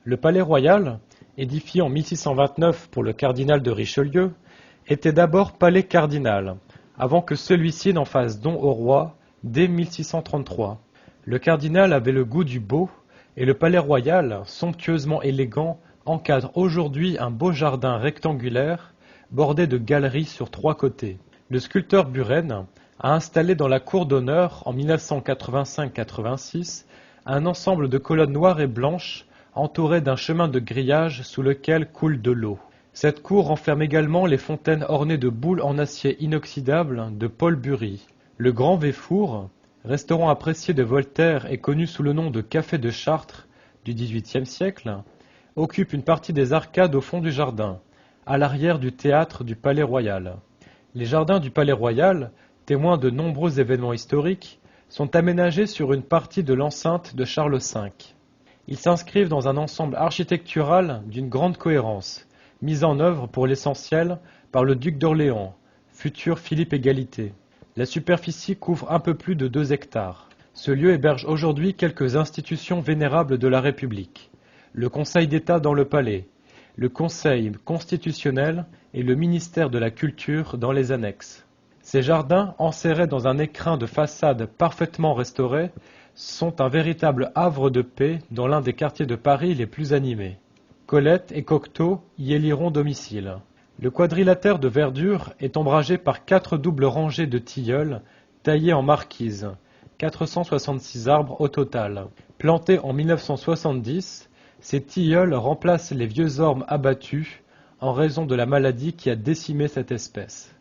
Le palais royal, édifié en 1629 pour le cardinal de Richelieu, était d'abord palais cardinal, avant que celui-ci n'en fasse don au roi dès 1633. Le cardinal avait le goût du beau, et le palais royal, somptueusement élégant, encadre aujourd'hui un beau jardin rectangulaire, bordé de galeries sur 3 côtés. Le sculpteur Buren a installé dans la cour d'honneur en 1985-86 un ensemble de colonnes noires et blanches entourées d'un chemin de grillage sous lequel coule de l'eau. Cette cour renferme également les fontaines ornées de boules en acier inoxydable de Paul Bury. Le Grand Véfour, restaurant apprécié de Voltaire et connu sous le nom de Café de Chartres du XVIIIe siècle, occupe une partie des arcades au fond du jardin, à l'arrière du théâtre du Palais Royal. Les jardins du Palais Royal, témoins de nombreux événements historiques, sont aménagés sur une partie de l'enceinte de Charles V. Ils s'inscrivent dans un ensemble architectural d'une grande cohérence, mise en œuvre pour l'essentiel par le duc d'Orléans, futur Philippe Égalité. La superficie couvre un peu plus de 2 hectares. Ce lieu héberge aujourd'hui quelques institutions vénérables de la République. Le Conseil d'État dans le Palais, le Conseil constitutionnel et le ministère de la Culture dans les annexes. Ces jardins, enserrés dans un écrin de façade parfaitement restauré, sont un véritable havre de paix dans l'un des quartiers de Paris les plus animés. Colette et Cocteau y éliront domicile. Le quadrilatère de verdure est ombragé par 4 doubles rangées de tilleuls taillés en marquise, 466 arbres au total. Plantés en 1970, ces tilleuls remplacent les vieux ormes abattus en raison de la maladie qui a décimé cette espèce.